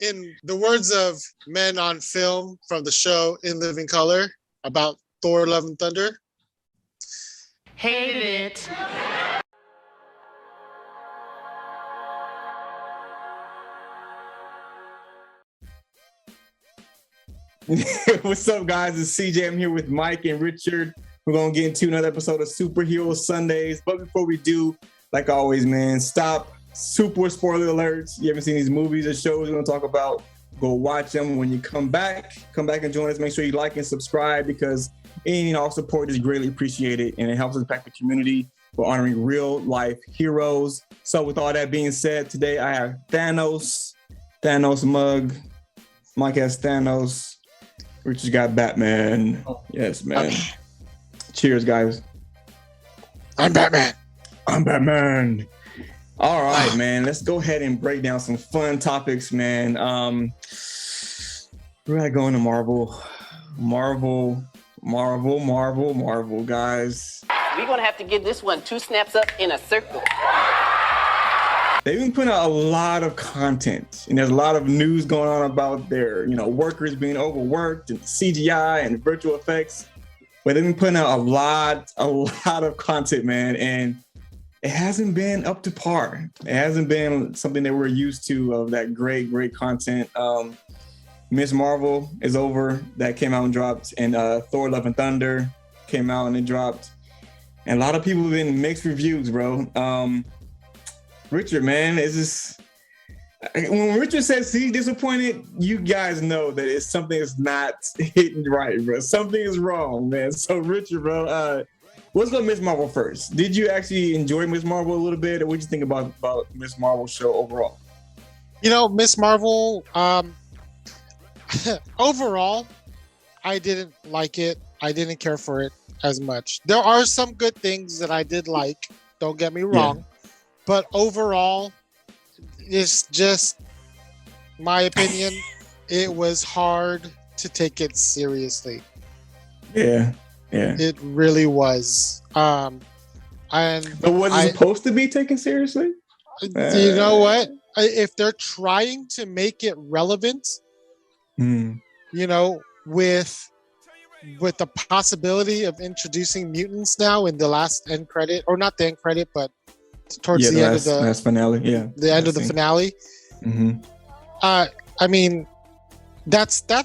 in the words of men on film from the show In Living Color about Thor Love and Thunder, Hated it. What's up, guys? It's CJ. I'm here with Mike and Richard. We're going to get into another episode of Superhero Sundays. But before we do, like always, man, stop. Super spoiler alerts. You haven't seen these movies or shows we're going to talk about, go watch them. When you come back and join us. Make sure you like and subscribe because any all support is greatly appreciated and it helps us impact the community for honoring real life heroes. So with all that being said, today I have Thanos mug. Mike has Thanos. Richard's got Batman. Yes, man. Cheers, guys. I'm Batman. All right, man. Let's go ahead and break down some fun topics, man. We're gonna go into Marvel, guys. We're gonna have to give this one 2 snaps up in a circle. They've been putting out a lot of content, and there's a lot of news going on about their, workers being overworked and CGI and virtual effects. But they've been putting out a lot of content, man, and it hasn't been up to par. It hasn't been something that we're used to of that great content. Miss Marvel is over. That came out and dropped, and Thor Love and Thunder came out and it dropped. And a lot of people have been mixed reviews, bro. Richard, man, when Richard says he's disappointed, you guys know that it's something that's not hitting right, bro. Something is wrong, man. So Richard, bro, let's go Miss Marvel first. Did you actually enjoy Miss Marvel a little bit, or what did you think about Miss Marvel show overall? Miss Marvel, overall, I didn't like it. I didn't care for it as much. There are some good things that I did like. Don't get me wrong. Yeah. But overall, it's just my opinion. It was hard to take it seriously. Yeah. It really was. But was it supposed to be taken seriously? You know what? If they're trying to make it relevant, with the possibility of introducing mutants now in the last end credit, or not the end credit, but towards the end of the last finale, the end of the finale. Mm-hmm. I mean, that's a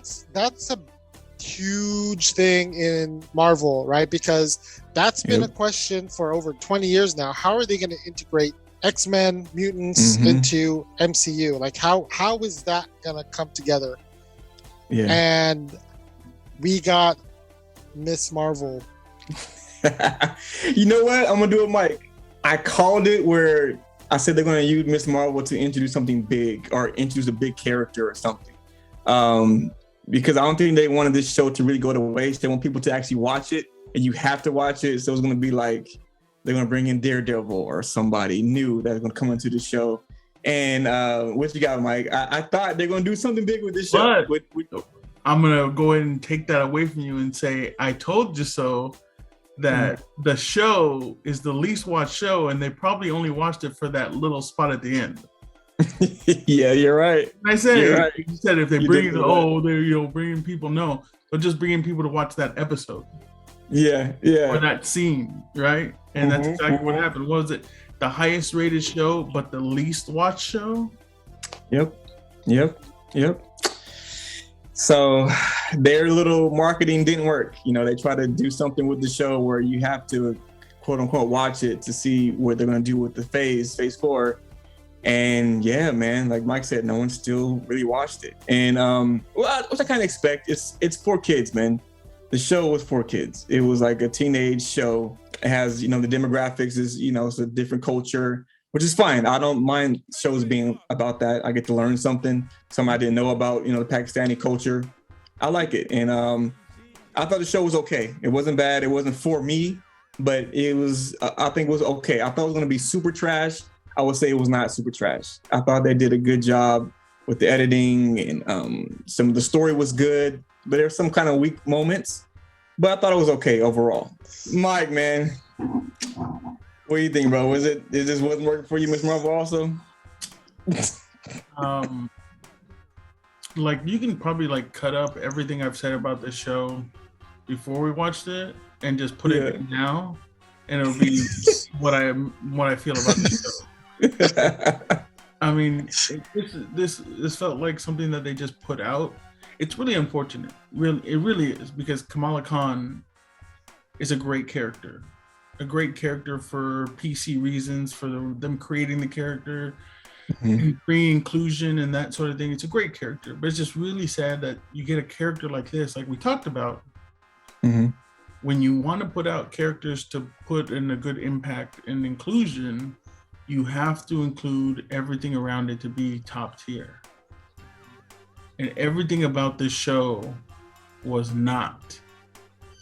huge thing in Marvel, right? Because that's been a question for over 20 years now. How are they going to integrate X-Men, mutants into MCU? Like, how is that going to come together? Yeah. And we got Miss Marvel. You know what? I'm going to do it, Mike. I called it where I said they're going to use Miss Marvel to introduce something big or introduce a big character or something. Because I don't think they wanted this show to really go to waste. They want people to actually watch it, and you have to watch it. So it's going to be like they're going to bring in Daredevil or somebody new that's going to come into the show. And what you got, Mike? I thought they're going to do something big with this show. I'm going to go ahead and take that away from you and say, I told you so. That the show is the least watched show, and they probably only watched it for that little spot at the end. Yeah, you're right. I said, right. You said if they bring it, they're bringing people. No, but just bringing people to watch that episode. Yeah. Or that scene, right? And that's exactly what happened. What was it? The highest rated show, but the least watched show. Yep. So their little marketing didn't work. They try to do something with the show where you have to, quote unquote, watch it to see what they're going to do with the phase 4. And yeah, man, like Mike said, no one still really watched it. And which I kind of expect. It's for kids, man. The show was for kids. It was like a teenage show. It has, the demographics is, it's a different culture, which is fine. I don't mind shows being about that. I get to learn something I didn't know about, the Pakistani culture. I like it. And I thought the show was okay. It wasn't bad. It wasn't for me, but it was, I think it was okay. I thought it was going to be super trash. I would say it was not super trash. I thought they did a good job with the editing, and some of the story was good, but there's some kind of weak moments, but I thought it was okay overall. Mike, man, what do you think, bro? Is this wasn't working for you, Miss Marvel also? like you can probably like cut up everything I've said about this show before we watched it and just put it in now, and it'll be what I feel about the show. I mean, this felt like something that they just put out. It's really unfortunate. It really is, because Kamala Khan is a great character for PC reasons, for them creating the character, free inclusion and that sort of thing. It's a great character, but it's just really sad that you get a character like this, like we talked about. When you want to put out characters to put in a good impact and inclusion, you have to include everything around it to be top tier. And everything about this show was not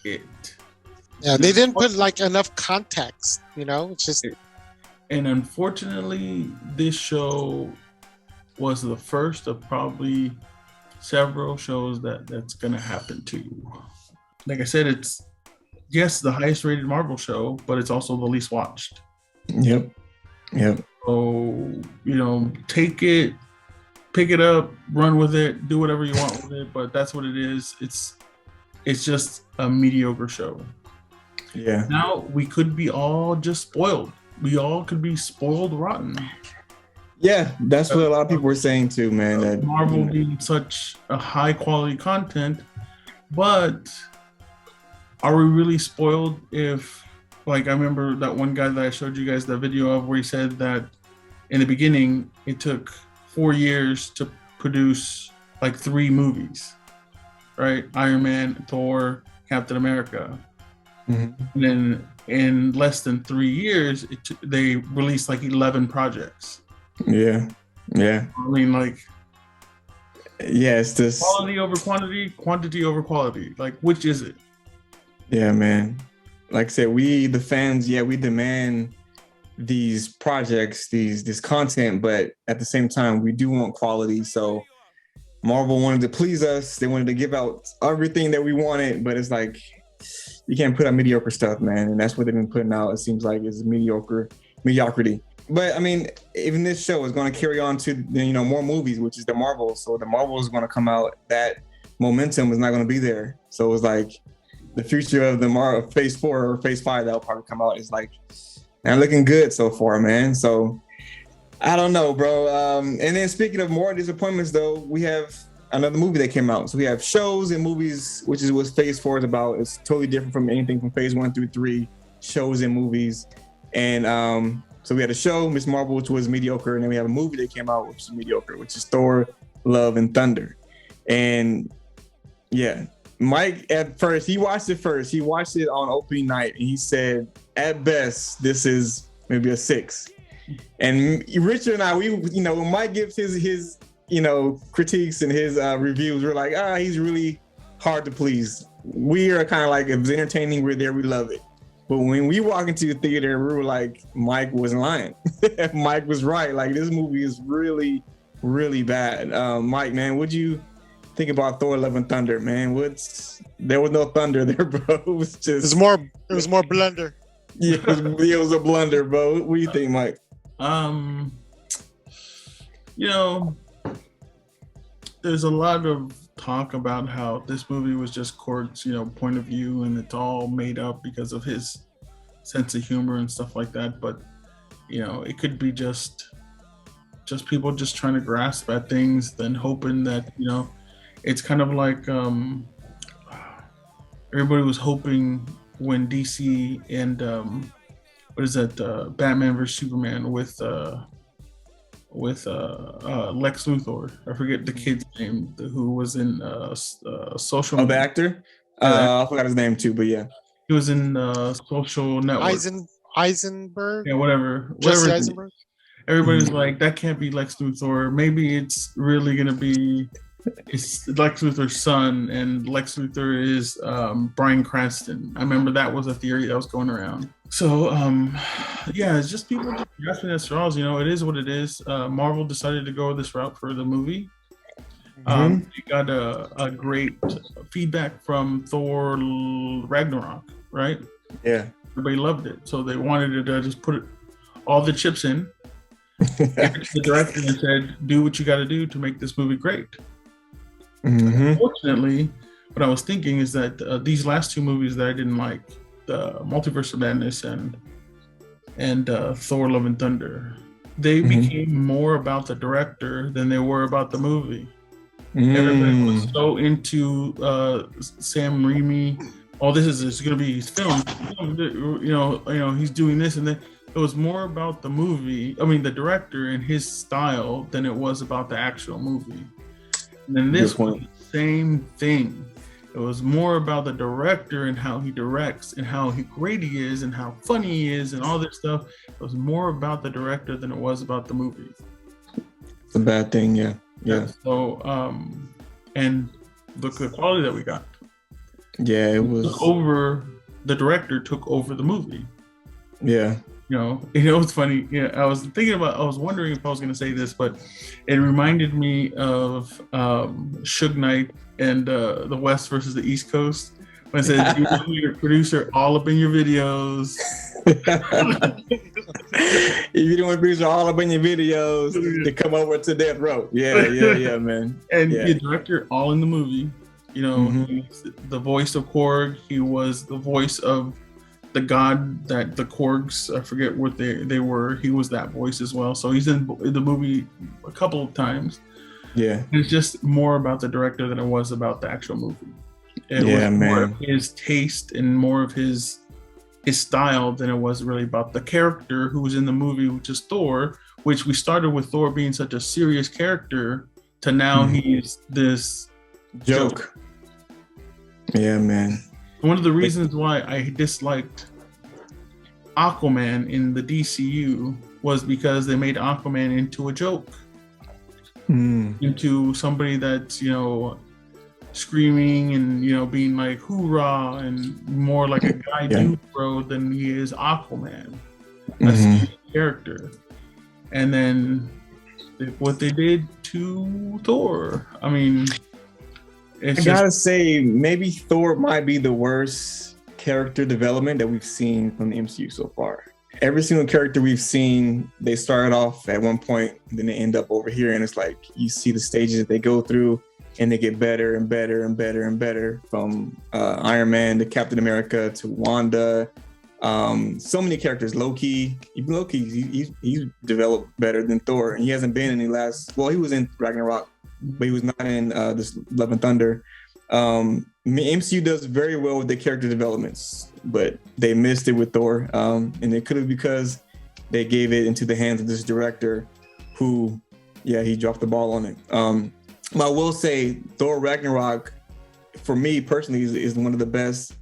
it. Yeah, they didn't put like enough context, it's just. And unfortunately, this show was the first of probably several shows that's gonna happen to you. Like I said, it's the highest rated Marvel show, but it's also the least watched. Yep. So, take it, pick it up, run with it, do whatever you want with it, but that's what it is. It's just a mediocre show. Yeah. Now we could be all just spoiled. We all could be spoiled rotten. Yeah, that's what a lot of people were saying too, man. That Marvel being such a high quality content, but are we really spoiled if, like, I remember that one guy that I showed you guys the video of where he said that in the beginning it took 4 years to produce like 3 movies, right? Iron Man, Thor, Captain America. And then in less than 3 years, they released like 11 projects. Yeah. I mean, like, it's this quality over quantity, quantity over quality. Like, which is it? Yeah, man. Like I said, we the fans, we demand these projects, this content, but at the same time, we do want quality. So Marvel wanted to please us. They wanted to give out everything that we wanted, but it's like, you can't put out mediocre stuff, man. And that's what they've been putting out. It seems like is mediocrity. But I mean, even this show is going to carry on to, more movies, which is the Marvel. So the Marvel is going to come out. That momentum is not going to be there. So it's like the future of the Marvel Phase 4 or Phase 5 that'll probably come out is like, not looking good so far, man. So I don't know, bro. And then speaking of more disappointments, though, we have another movie that came out. So we have shows and movies, which is what Phase 4 is about. It's totally different from anything from Phase 1 through 3, shows and movies. And so we had a show, Miss Marvel, which was mediocre. And then we have a movie that came out, which is mediocre, which is Thor, Love, and Thunder. And Mike, at first, he watched it first. He watched it on opening night. And he said, at best, this is maybe a 6. And Richard and I, when Mike gives his critiques and his reviews, we're like, he's really hard to please. We are kind of like, if it's entertaining, we're there, we love it. But when we walk into the theater, we were like, Mike wasn't lying. Mike was right. Like, this movie is really, really bad. Mike, man, what'd you think about Thor Love and Thunder, man? There was no thunder there, bro. It was just... It was more blunder. Yeah, it was a blunder, bro. What do you think, Mike? There's a lot of talk about how this movie was just Kort's, point of view, and it's all made up because of his sense of humor and stuff like that. But, it could be just people just trying to grasp at things, then hoping that, it's kind of like everybody was hoping when DC and Batman vs Superman with Lex Luthor. I forget the kid's name who was in Social. Oh, the actor? I forgot his name too, but yeah. He was in Social Network. Eisenberg? Yeah, whatever. Jesse Eisenberg? Everybody's like, that can't be Lex Luthor. Maybe it's really going to be Lex Luthor's son, and Lex Luthor is Bryan Cranston. I remember that was a theory that was going around. So, it's just people just grasping at straws. It is what it is. Marvel decided to go this route for the movie. We got a great feedback from Thor Ragnarok, right? Yeah. Everybody loved it. So they wanted to just put all the chips in. The director and said, do what you got to do to make this movie great. Unfortunately, what I was thinking is that these last two movies that I didn't like, the Multiverse of Madness and Thor: Love and Thunder, they became more about the director than they were about the movie. Everybody was so into Sam Raimi. Oh, this is going to be his film. He's doing this, and then it was more about the movie. I mean, the director and his style than it was about the actual movie. And then this was the same thing. It was more about the director and how he directs and how great he is and how funny he is and all this stuff. It was more about the director than it was about the movie. It's a bad thing, yeah. So, and look at the quality that we got. Yeah, it was the director took over the movie. Yeah. It's funny. Yeah, I was wondering if I was going to say this, but it reminded me of Suge Knight and the West versus the East Coast. When it says, your producer all up in your videos. If you don't want producer all up in your videos, to come over to death row. Yeah, man. And the director all in the movie. He's the voice of Korg. He was the voice of the god that the Korgs, I forget what they were. He was that voice as well. So he's in the movie a couple of times. Yeah. It's just more about the director than it was about the actual movie. It was more of his taste and more of his style than it was really about the character who was in the movie, which is Thor, which we started with Thor being such a serious character to now he's this joke. Yeah, man. One of the reasons why I disliked Aquaman in the DCU was because they made Aquaman into a joke. Into somebody that's, screaming and, being like, hoorah, and more like a guy dude bro than he is Aquaman. That's the character. And then what they did to Thor. I mean, I gotta say, maybe Thor might be the worst character development that we've seen from the MCU so far. Every single character we've seen, they started off at one point, and then they end up over here, and it's like you see the stages that they go through, and they get better and better and better and better. From Iron Man to Captain America to Wanda, so many characters. Loki, even Loki, he's developed better than Thor, and he hasn't been in the last. Well, he was in Ragnarok, but he was not in this Love and Thunder. MCU does very well with the character developments, but they missed it with Thor. And it could have because they gave it into the hands of this director who, he dropped the ball on it. But I will say Thor Ragnarok, for me personally, is one of the best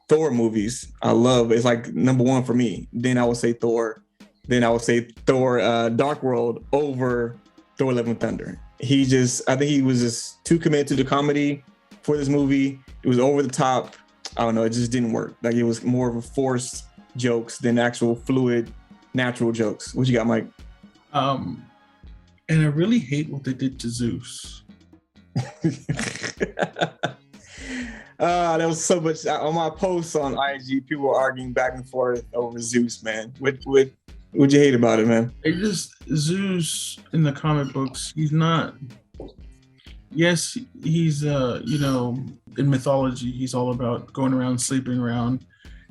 Thor movies. I love it. It's like number one for me. Then I would say Thor. Then I would say Thor Dark World over Thor Love and Thunder. I think he was just too committed to the comedy for this movie. It was over the top. I don't know. It just didn't work. Like, it was more of a forced jokes than actual fluid, natural jokes. What you got, Mike? And I really hate what they did to Zeus. There was so much on my posts on IG. People were arguing back and forth over Zeus, man. What'd you hate about it, man? Zeus in the comic books, he's not. Yes, he's in mythology, he's all about going around, sleeping around,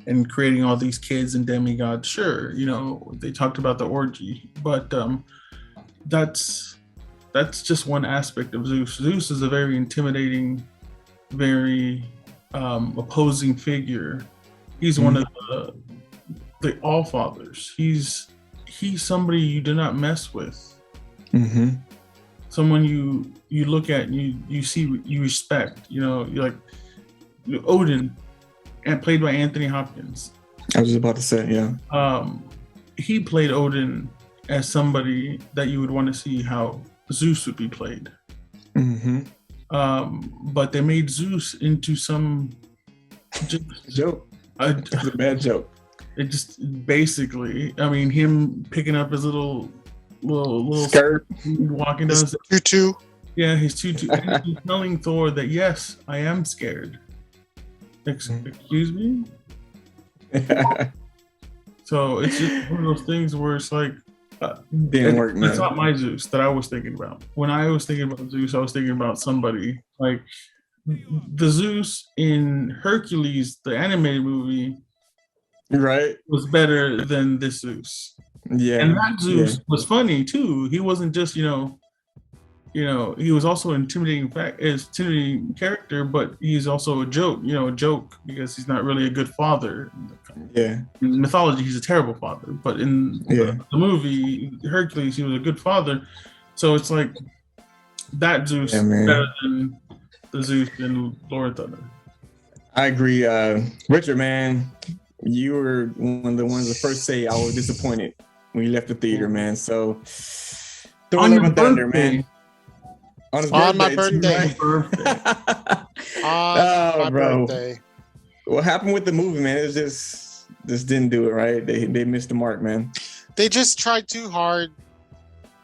and creating all these kids and demigods. Sure, they talked about the orgy, but that's just one aspect of Zeus. Zeus is a very intimidating, very opposing figure. He's one of the All-Fathers. He's somebody you do not mess with. Someone you look at and you see, you respect. You're like Odin, and played by Anthony Hopkins. I was just about to say, yeah. He played Odin as somebody that you would want to see how Zeus would be played. But they made Zeus into some joke. It's a bad joke. It just basically, I mean, him picking up his little skirt, walking down his tutu. Yeah, his tutu. He's telling Thor that, yes, I am scared. Excuse me? So it's just one of those things where it's like, Didn't work, man. That's not my Zeus that I was thinking about. When I was thinking about Zeus, I was thinking about somebody like the Zeus in Hercules, the animated movie, Right? was better than this Zeus. Yeah. And that Zeus was funny too. He wasn't just, he was also an intimidating character, but he's also a joke because he's not really a good father. Yeah. In mythology, he's a terrible father, but in the movie Hercules, he was a good father. So it's like that Zeus is better than the Zeus in Thor and Thunder. I agree. Richard, man, you were one of the ones to first say I was disappointed when you left the theater, man. So Thor Love and Thunder, man. On my birthday. On my birthday. What happened with the movie, man? It just didn't do it right. They missed the mark, man. They just tried too hard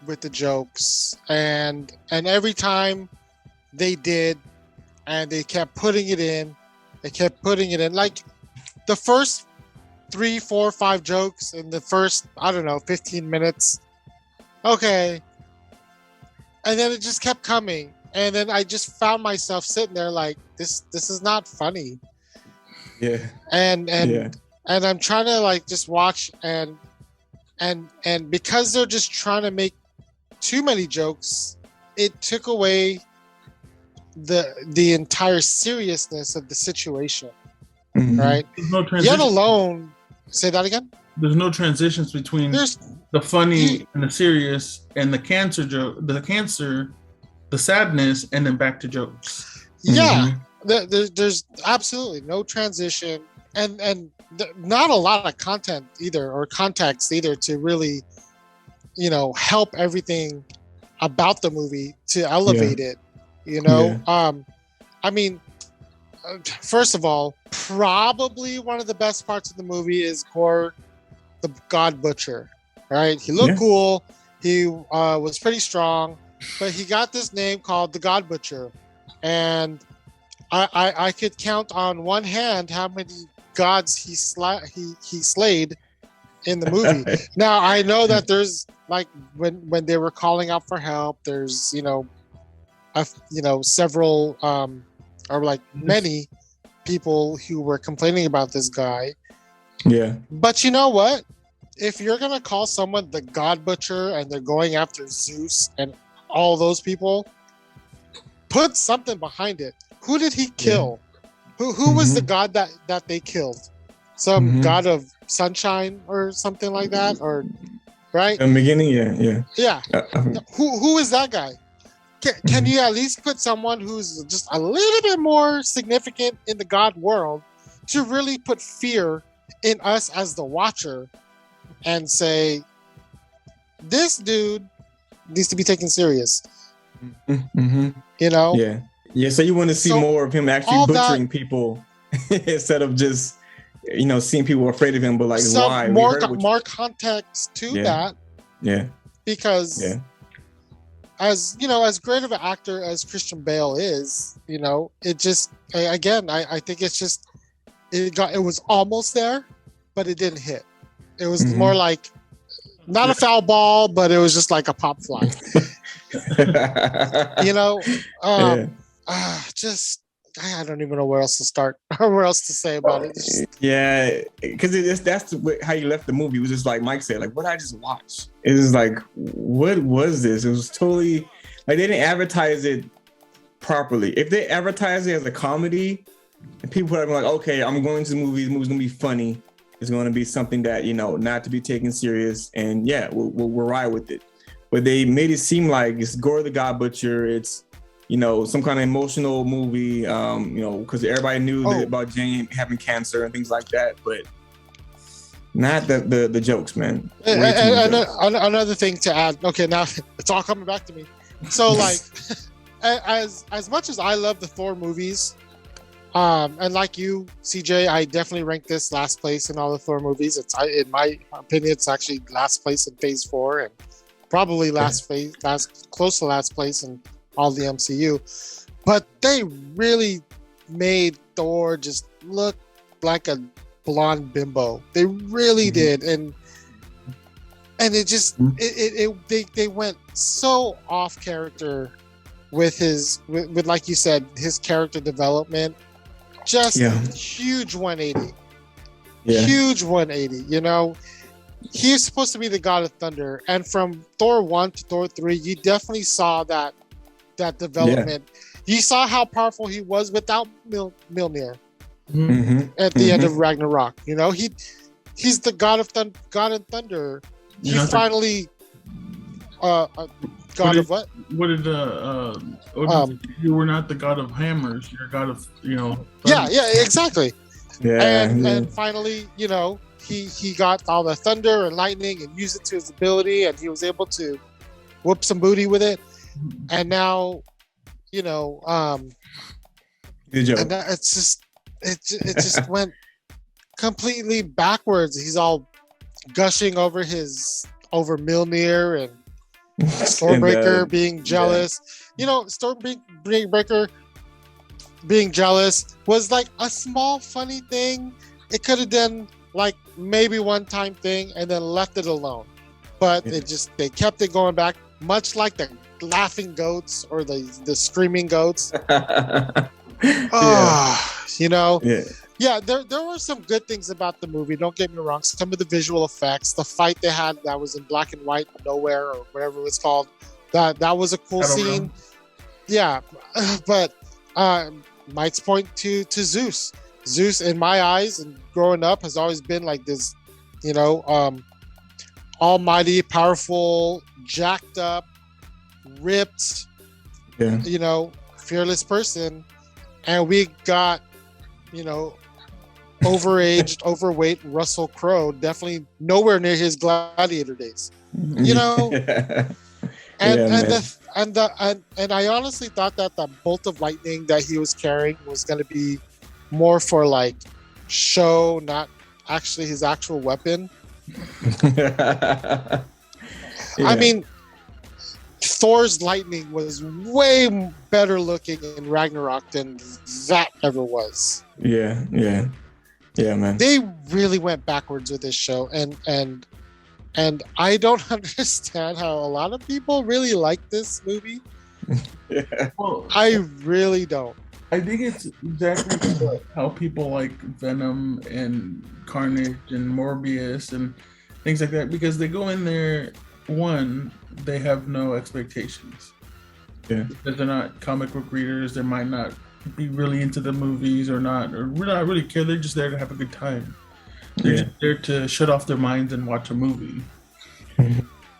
with the jokes, and every time they did, and they kept putting it in. Like the first 3, 4, 5 jokes in the first, 15 minutes. Okay. And then it just kept coming. And then I just found myself sitting there like, this is not funny. Yeah. And I'm trying to like just watch and because they're just trying to make too many jokes, it took away the entire seriousness of the situation. Mm-hmm. Right? No transition. Yet alone, say that again? There's no transitions between the funny and the serious and the cancer joke, the sadness, and then back to jokes. Yeah, there's absolutely no transition, and not a lot of content either, or context either, to really, help everything about the movie to elevate it. I mean, first of all, probably one of the best parts of the movie is Gore, the God Butcher, right? He looked cool. He was pretty strong, but he got this name called the God Butcher, and I could count on one hand how many gods he slayed in the movie. Now I know that there's like when they were calling out for help, there's several or like many people who were complaining about this guy. Yeah. But you know what? If you're going to call someone the God Butcher and they're going after Zeus and all those people, put something behind it. Who did he kill? Yeah. Who was the god that they killed? Some god of sunshine or something like that? Or right? In the beginning, yeah. Who is that guy? Can you at least put someone who's just a little bit more significant in the God world to really put fear in us as the watcher and say, this dude needs to be taken serious? Yeah. So you want to see more of him actually butchering people instead of just seeing people afraid of him, but like why? More context to that. Yeah. Because as great of an actor as Christian Bale is, it just, again, I think it's just, it was almost there, but it didn't hit. It was more like not a foul ball, but it was just like a pop fly. I don't even know where else to start or where else to say about it. Because that's how you left the movie. It was just like Mike said, like, what did I just watch? It was like, what was this? It was totally like they didn't advertise it properly. If they advertised it as a comedy, and people would be like, okay, I'm going to the movie. The movie's gonna be funny. It's going to be something that not to be taken serious, and we'll ride with it. But they made it seem like it's Gore the God Butcher. It's some kind of emotional movie, because everybody knew about Jane having cancer and things like that, but not the jokes, man. Another thing to add. Okay, now it's all coming back to me. So, like, as much as I love the Thor movies, and like you, CJ, I definitely rank this last place in all the Thor movies. In my opinion, it's actually last place in Phase 4, and probably close to last place in all the MCU. But they really made Thor just look like a blonde bimbo. They really did. And and it just they went so off character with with like you said, his character development. Just huge 180. Huge 180. You know, he's supposed to be the God of Thunder, and from Thor 1 to Thor 3, you definitely saw that development. You saw how powerful he was without Mjolnir at the end of Ragnarok. You know, he's the God of Thunder. He finally God of what? What did you were not the God of hammers, you're God of, you know. Thunder. Yeah, exactly. And finally, you know, he got all the thunder and lightning and used it to his ability, and he was able to whoop some booty with it. And now, you know, good joke. And it's just it just went completely backwards. He's all gushing over Mjolnir and Stormbreaker being jealous. You know, Stormbreaker being jealous was like a small funny thing. It could have done like maybe one-time thing and then left it alone. But they kept it going back, much like the laughing goats or the screaming goats. You know. Yeah, there were some good things about the movie. Don't get me wrong. Some of the visual effects, the fight they had that was in black and white, nowhere or whatever it was called, that was a cool scene. Yeah, but Mike's point to Zeus. Zeus, in my eyes, and growing up, has always been like this, you know, almighty, powerful, jacked up, ripped, you know, fearless person, and we got, you know, overaged, overweight Russell Crowe, definitely nowhere near his Gladiator days. You know, and I honestly thought that the bolt of lightning that he was carrying was going to be more for like show, not actually his actual weapon. I mean, Thor's lightning was way better looking in Ragnarok than that ever was. Yeah, man. They really went backwards with this show, and I don't understand how a lot of people really like this movie. Well, I really don't. I think it's exactly how people like Venom and Carnage and Morbius and things like that, because they go in there, one, they have no expectations. Because they're not comic book readers, they might not be really into the movies or not really care. They're just there to have a good time. They're just there to shut off their minds and watch a movie.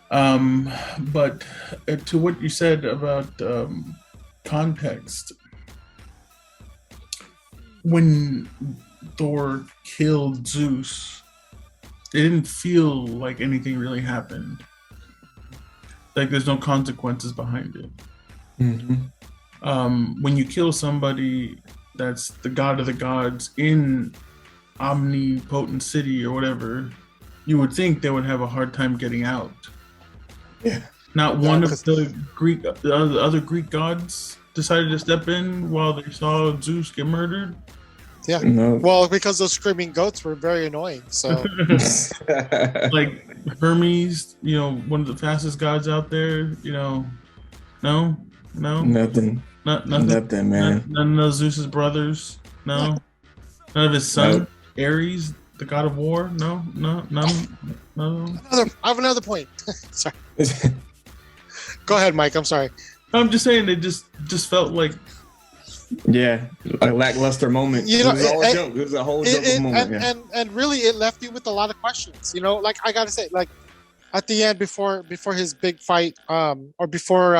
But to what you said about context, when Thor killed Zeus, it didn't feel like anything really happened. Like there's no consequences behind it. When you kill somebody that's the god of the gods in omnipotent city or whatever, you would think they would have a hard time getting out. Not one of the other Greek gods decided to step in while they saw Zeus get murdered. No. Well, because those screaming goats were very annoying. So, like Hermes, you know, one of the fastest gods out there. You know, no, nothing, man. None of Zeus's brothers. No, none of his son Ares, the god of war. No. I have another point. Sorry. Go ahead, Mike. I'm sorry. I'm just saying it just felt like a lackluster moment. You know, it was all a joke. It was a whole joke moment. And really, it left you with a lot of questions. You know, like I gotta say, like at the end, before his big fight, or before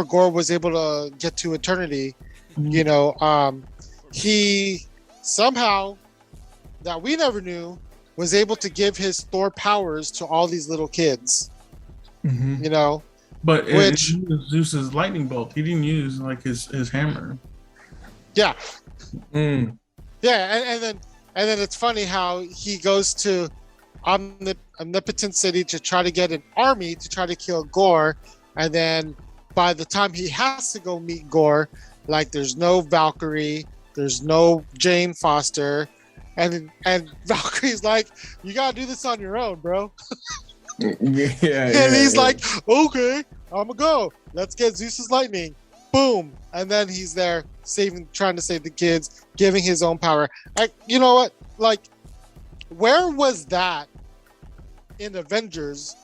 Gore was able to get to eternity, you know, he somehow, that we never knew, was able to give his Thor powers to all these little kids. You know, but which Zeus's lightning bolt, he didn't use like his hammer. Yeah, and then it's funny how he goes to Omnipotent City to try to get an army to try to kill Gore, and then by the time he has to go meet Gore, like there's no Valkyrie, there's no Jane Foster, and Valkyrie's like, you gotta do this on your own, bro. And he's like, okay, I'm gonna go. Let's get Zeus's lightning. Boom. And then he's there trying to save the kids, giving his own power. You know what? Like, where was that in Avengers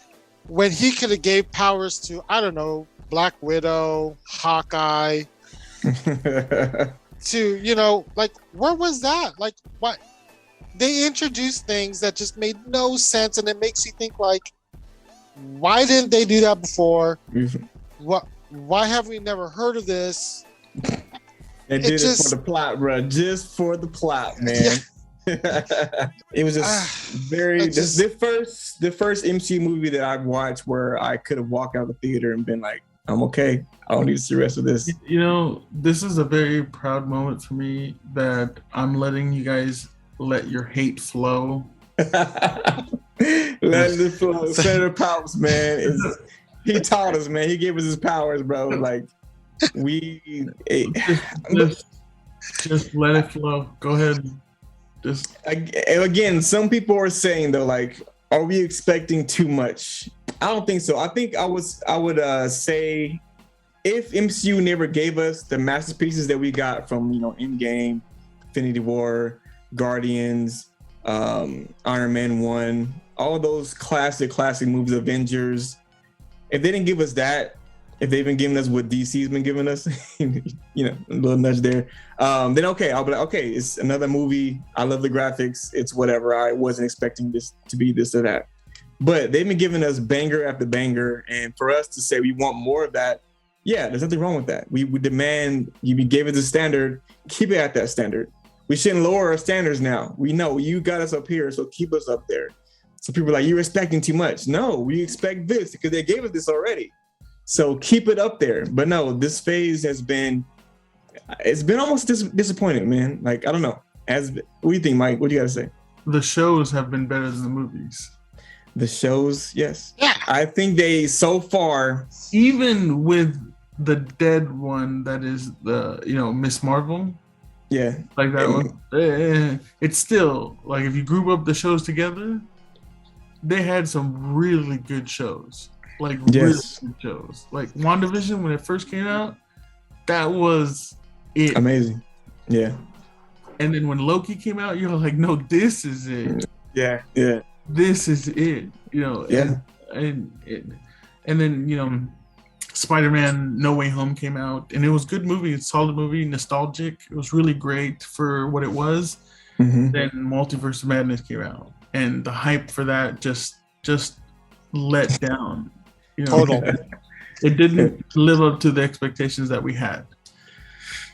when he could have gave powers to, I don't know, Black Widow, Hawkeye, to, you know, like, where was that? Like, what? They introduced things that just made no sense, and it makes you think, like, why didn't they do that before? Why have we never heard of this? They did it for the plot, bro. Just for the plot, man. Yeah. It was just the first MCU movie that I've watched where I could have walked out of the theater and been like, I'm okay. I don't need to see the rest of this. You know, this is a very proud moment for me that I'm letting you guys let your hate flow. Let it flow. Senator Pops, man. He taught us, man. He gave us his powers, bro. Like, just let it flow. Go ahead. Again, some people are saying though, like, are we expecting too much? I don't think so. I think I would say if MCU never gave us the masterpieces that we got from, you know, Endgame, Infinity War, Guardians, Iron Man 1, all those classic movies, Avengers, if they didn't give us that, if they've been giving us what DC's been giving us, you know, a little nudge there, then okay, I'll be like, okay, it's another movie. I love the graphics. It's whatever. I wasn't expecting this to be this or that. But they've been giving us banger after banger. And for us to say we want more of that, yeah, there's nothing wrong with that. We demand you gave us a standard, keep it at that standard. We shouldn't lower our standards now. We know you got us up here, so keep us up there. So people are like, you're expecting too much. No, we expect this because they gave us this already. So keep it up there. But no, this phase it's been almost disappointing, man. Like, I don't know. What do you think, Mike? What do you got to say? The shows have been better than the movies. The shows, yes. Yeah. I think they, so far, even with the dead one that is the, you know, Miss Marvel. Yeah. Like that one. It's still, like, if you group up the shows together, they had some really good shows. Like, really good shows. Like, WandaVision, when it first came out, that was it. Amazing. Yeah. And then when Loki came out, you're like, no, this is it. Yeah. This is it. You know, yeah. And then, you know, Spider-Man No Way Home came out, and it was a good movie. It's a solid movie, nostalgic. It was really great for what it was. Mm-hmm. Then Multiverse of Madness came out, and the hype for that just let down. You know, it didn't live up to the expectations that we had.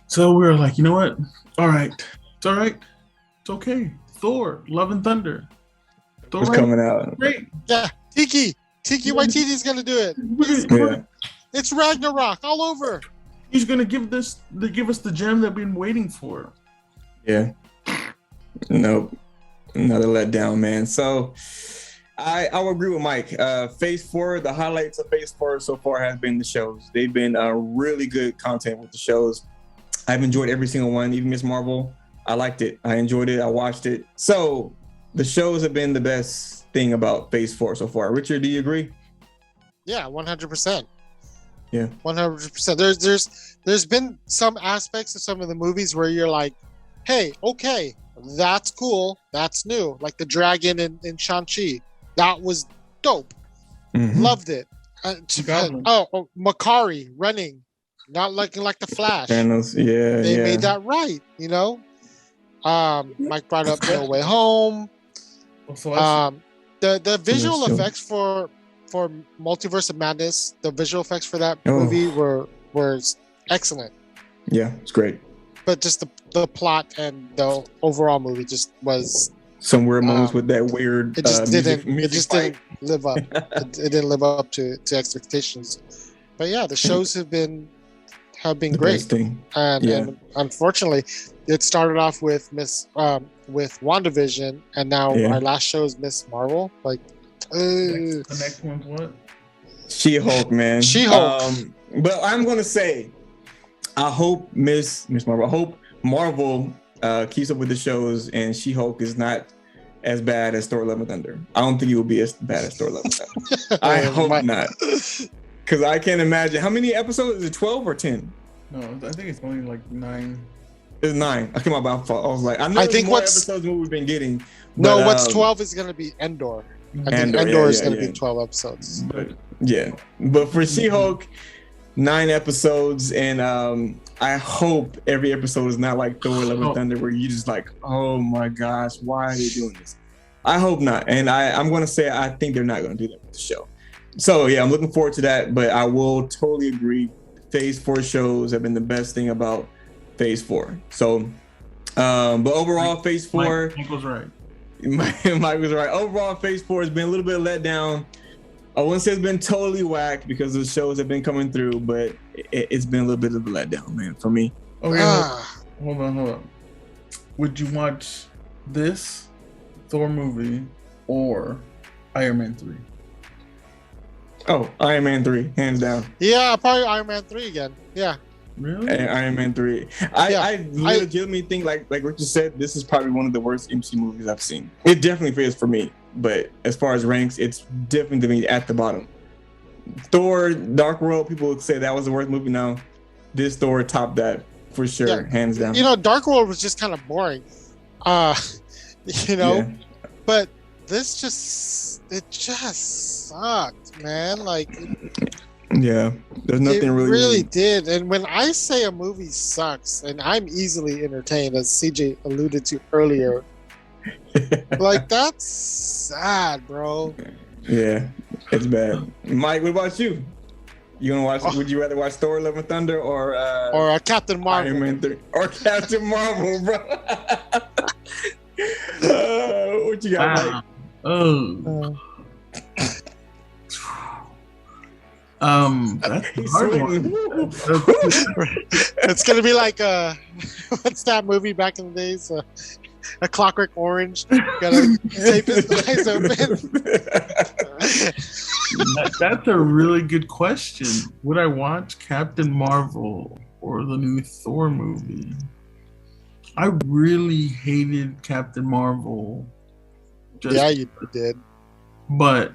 So we were like, you know what? All right. It's all right. It's okay. Thor, Love and Thunder. It's coming out. Great. Yeah. Tiki Waititi's going to do it. Yeah. It's Ragnarok all over. He's going to give us the gem that we've been waiting for. Yeah. Nope. Another letdown, man. So I will agree with Mike. Phase 4, the highlights of Phase 4 so far has been the shows. They've been really good content with the shows. I've enjoyed every single one, even Miss Marvel. I liked it. I enjoyed it. I watched it. So the shows have been the best thing about Phase 4 so far. Richard, do you agree? Yeah, 100%. Yeah, 100%. There's been some aspects of some of the movies where you're like, hey, okay, that's cool, that's new. Like the dragon in Shang-Chi, that was dope. Mm-hmm. Loved it. Makari running, not looking like the Flash. Thanos, yeah, they made that right. You know, Mike brought up No Way Home. The visual effects for Multiverse of Madness, the visual effects for that movie were excellent. Yeah, it's great. But just the plot and the overall movie just was some weird moments with that weird. It just didn't live up. it didn't live up to expectations. But yeah, the shows have been great. And unfortunately, it started off with WandaVision, and now our last show is Miss Marvel. Like. The next one's what? She-Hulk, man. She-Hulk. But I'm gonna say, I hope Miss Marvel. I hope Marvel keeps up with the shows, and She-Hulk is not as bad as Thor Love and Thunder. I don't think it will be as bad as Thor Love and Thunder. I hope not. Because I can't imagine. How many episodes? Is it 12 or 10? No, I think it's only like 9. It's 9. I came out by fault. I was like, I know I think more what's episodes than what we've been getting. No, but, what's 12 is going to be Endor. I think Andor, Endor is yeah, going to yeah. be 12 episodes. But for She-Hulk, 9 episodes, and I hope every episode is not like Thor Love and Thunder, where you just like, oh my gosh, why are they doing this? I hope not, and I'm going to say I think they're not going to do that with the show. So yeah, I'm looking forward to that, but I will totally agree. Phase 4 shows have been the best thing about Phase 4. So, but overall, Phase 4. Mike was right. Mike was right. Overall, Phase 4 has been a little bit let down. I wouldn't say it's been totally whack because the shows have been coming through, but it's been a little bit of a letdown, man, for me. Okay, hold on. Would you watch this Thor movie or Iron Man 3? Oh, Iron Man 3, hands down. Yeah, probably Iron Man 3 again. Yeah. Really? Iron Man 3. I legitimately think, like Richard said, this is probably one of the worst MC movies I've seen. It definitely is for me, but as far as ranks, it's definitely at the bottom. Thor, Dark World, people would say that was the worst movie. No, this Thor topped that for sure, hands down. You know, Dark World was just kind of boring. But this just sucked, man. Like, yeah, there's nothing it really. Really did. And when I say a movie sucks, and I'm easily entertained, as CJ alluded to earlier, like that's sad, bro. Yeah, it's bad. Mike, what about you? You gonna watch? Would you rather watch Thor: Love and Thunder or Captain Marvel? Iron Man 3 or Captain Marvel, bro? What you got, Mike? That's a hard one. It's gonna be like what's that movie back in the days? A Clockwork Orange. Gotta tape his eyes open. That's a really good question. Would I watch Captain Marvel or the new Thor movie? I really hated Captain Marvel. Yeah, you did. But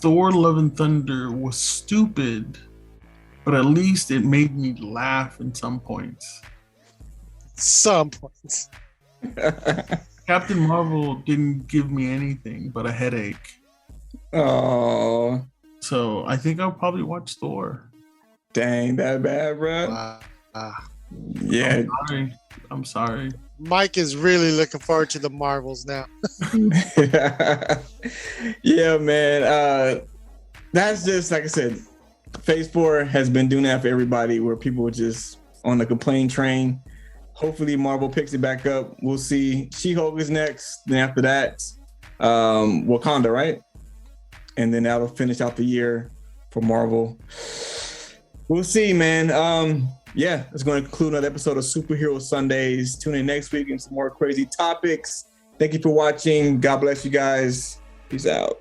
Thor Love and Thunder was stupid, but at least it made me laugh in some points. Some points. Captain Marvel didn't give me anything but a headache. Oh. So I think I'll probably watch Thor. Dang, that bad, bro. Yeah. I'm sorry. Mike is really looking forward to the Marvels now. Yeah, man. That's just, like I said, Phase 4 has been doing that for everybody, where people are just on the complaint train. Hopefully Marvel picks it back up. We'll see. She-Hulk is next. Then after that, Wakanda, right? And then that'll finish out the year for Marvel. We'll see, man. Yeah, it's going to conclude another episode of Superhero Sundays. Tune in next week and some more crazy topics. Thank you for watching. God bless you guys. Peace out.